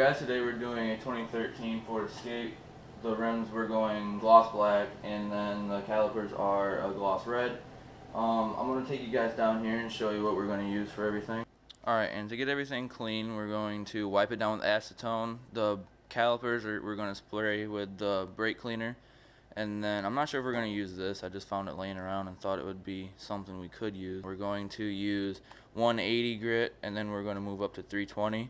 guys, today we're doing a 2013 Ford Escape. The rims we're going gloss black, and then the calipers are a gloss red. I'm going to take you guys down here and show you what we're going to use for everything. Alright, and to get everything clean, we're going to wipe it down with acetone. The calipers we're going to spray with the brake cleaner. And then, I'm not sure if we're going to use this, I just found it laying around and thought it would be something we could use. We're going to use 180 grit, and then we're going to move up to 320.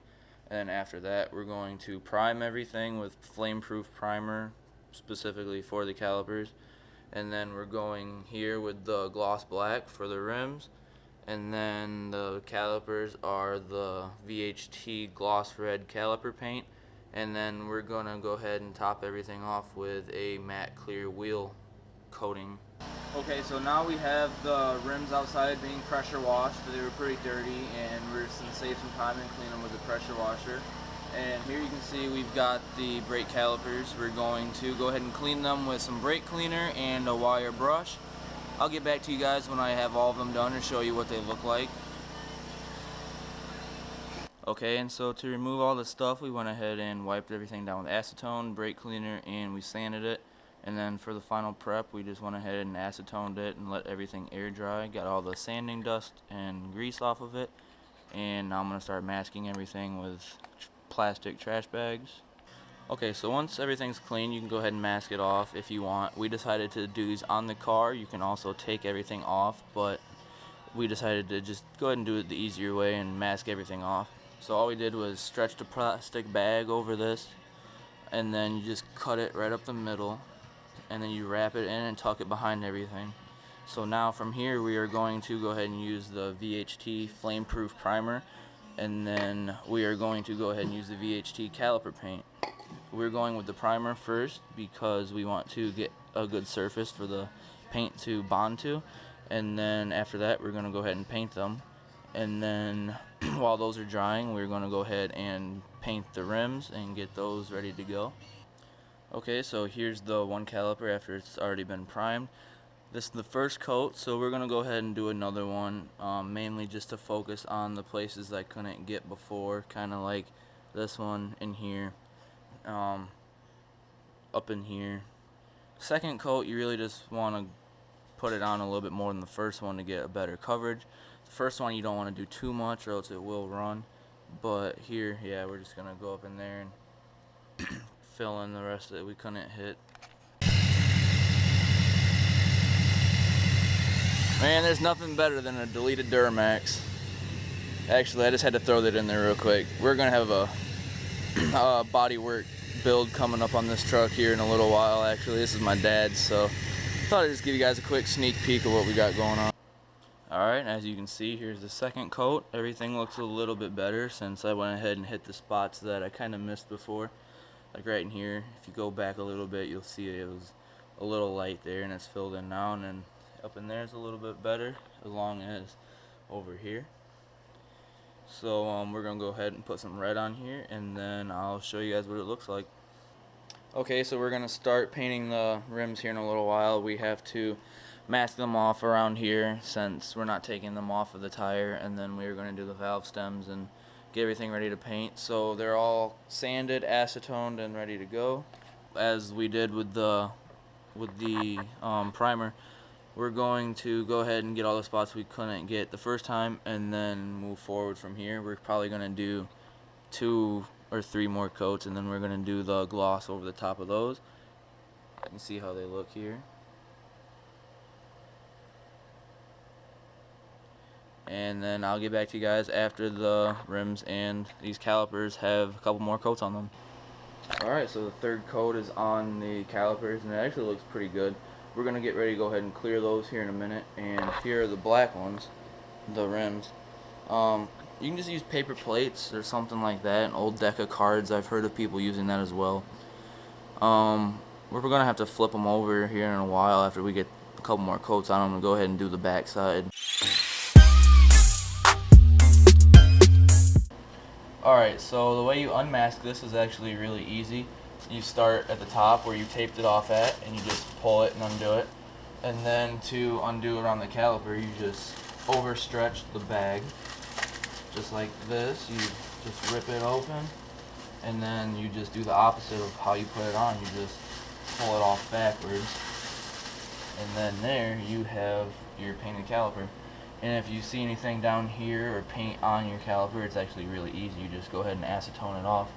And then after that, we're going to prime everything with flame-proof primer, specifically for the calipers. And then we're going here with the gloss black for the rims. And then the calipers are the VHT gloss red caliper paint. And then we're going to go ahead and top everything off with a matte clear wheel coating. Okay, so now we have the rims outside being pressure washed. They were pretty dirty, and we're just going to save some time and clean them with a pressure washer. And here you can see we've got the brake calipers. We're going to go ahead and clean them with some brake cleaner and a wire brush. I'll get back to you guys when I have all of them done and show you what they look like. Okay, and so to remove all the stuff, we went ahead and wiped everything down with acetone, brake cleaner, and we sanded it. And then for the final prep, we just went ahead and acetoned it and let everything air dry. Got all the sanding dust and grease off of it. And now I'm going to start masking everything with plastic trash bags. Okay, so once everything's clean, you can go ahead and mask it off if you want. We decided to do these on the car. You can also take everything off, but we decided to just go ahead and do it the easier way and mask everything off. So all we did was stretch the plastic bag over this, and then you just cut it right up the middle, and then you wrap it in and tuck it behind everything. So now from here we are going to go ahead and use the VHT flame-proof primer, and then we are going to go ahead and use the VHT caliper paint. We're going with the primer first because we want to get a good surface for the paint to bond to, and then after that we're going to go ahead and paint them. And then while those are drying, we're going to go ahead and paint the rims and get those ready to go. Okay, so here's the one caliper after it's already been primed. This is the first coat, so we're going to go ahead and do another one, mainly just to focus on the places I couldn't get before, kind of like this one in here, up in here. Second coat, you really just want to put it on a little bit more than the first one to get a better coverage. The first one you don't want to do too much or else it will run, but here, yeah, we're just going to go up in there and fill in the rest that we couldn't hit. Man, there's nothing better than a deleted Duramax. Actually, I just had to throw that in there real quick. We're going to have a bodywork build coming up on this truck here in a little while. Actually, this is my dad's, so I thought I'd just give you guys a quick sneak peek of what we got going on. Alright, as you can see, here's the second coat. Everything looks a little bit better since I went ahead and hit the spots that I kind of missed before. Like right in here, if you go back a little bit, you'll see it was a little light there and it's filled in now. And then up in there is a little bit better, as long as over here. So we're going to go ahead and put some red on here, and then I'll show you guys what it looks like. Okay, so we're going to start painting the rims here in a little while. We have to mask them off around here since we're not taking them off of the tire, and then we're going to do the valve stems and get everything ready to paint. So they're all sanded, acetoned, and ready to go. As we did with the primer, we're going to go ahead and get all the spots we couldn't get the first time and then move forward from here. We're probably going to do 2 or 3 more coats, and then we're going to do the gloss over the top of those. You can see how they look here. And then I'll get back to you guys after the rims and these calipers have a couple more coats on them. Alright, so the third coat is on the calipers, and it actually looks pretty good. We're going to get ready to go ahead and clear those here in a minute. And here are the black ones, the rims. You can just use paper plates or something like that, an old deck of cards. I've heard of people using that as well. We're going to have to flip them over here in a while after we get a couple more coats on them and go ahead and do the back side. Alright, so the way you unmask this is actually really easy. You start at the top where you taped it off at, and you just pull it and undo it. And then to undo it on the caliper, you just overstretch the bag, just like this. You just rip it open, and then you just do the opposite of how you put it on. You just pull it off backwards, and then there you have your painted caliper. And if you see anything down here or paint on your caliper, it's actually really easy. You just go ahead and acetone it off.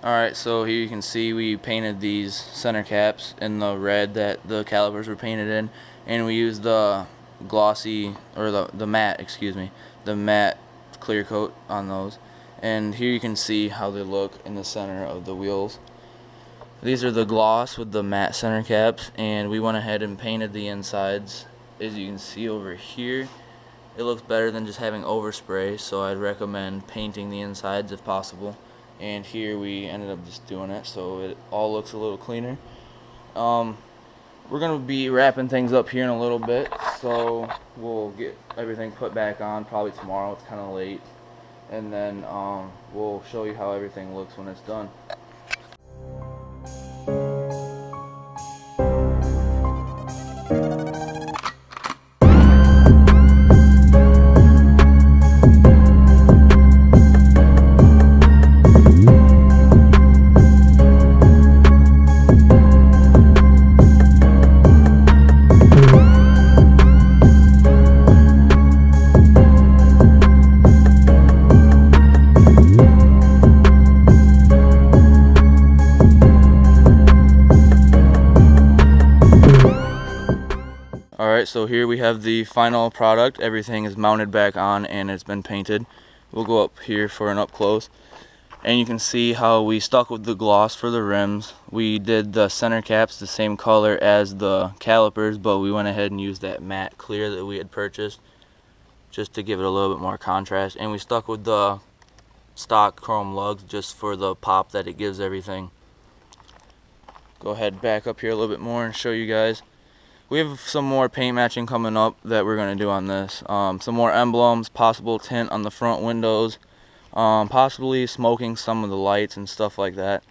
Alright, so here you can see we painted these center caps in the red that the calipers were painted in, and we used the glossy, or the matte, excuse me, the matte clear coat on those. And here you can see how they look in the center of the wheels. These are the gloss with the matte center caps, and we went ahead and painted the insides. As you can see over here, it looks better than just having overspray, so I'd recommend painting the insides if possible. And here we ended up just doing it, so it all looks a little cleaner. We're going to be wrapping things up here in a little bit, so we'll get everything put back on probably tomorrow. It's kind of late, and then we'll show you how everything looks when it's done. Alright, so here we have the final product. Everything is mounted back on and it's been painted. We'll go up here for an up close. And you can see how we stuck with the gloss for the rims. We did the center caps the same color as the calipers, but we went ahead and used that matte clear that we had purchased just to give it a little bit more contrast. And we stuck with the stock chrome lugs just for the pop that it gives everything. Go ahead back up here a little bit more and show you guys. We have some more paint matching coming up that we're going to do on this. Some more emblems, possible tint on the front windows, possibly smoking some of the lights and stuff like that.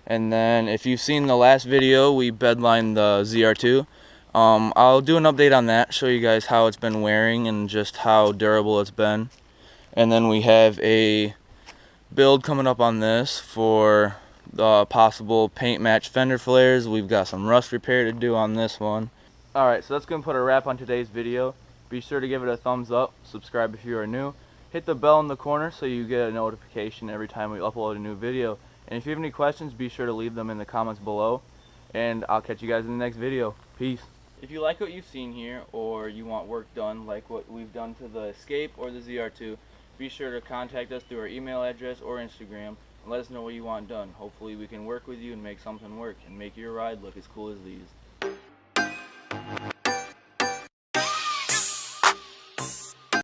And then if you've seen the last video, we bedlined the ZR2. I'll do an update on that, show you guys how it's been wearing and just how durable it's been. And then we have a build coming up on this for the possible paint match fender flares. We've got some rust repair to do on this one. Alright, so that's going to put a wrap on today's video. Be sure to give it a thumbs up, subscribe if you are new, hit the bell in the corner so you get a notification every time we upload a new video. And if you have any questions, be sure to leave them in the comments below, and I'll catch you guys in the next video. Peace. If you like what you've seen here, or you want work done like what we've done to the Escape or the ZR2, be sure to contact us through our email address or Instagram and let us know what you want done. Hopefully we can work with you and make something work and make your ride look as cool as these.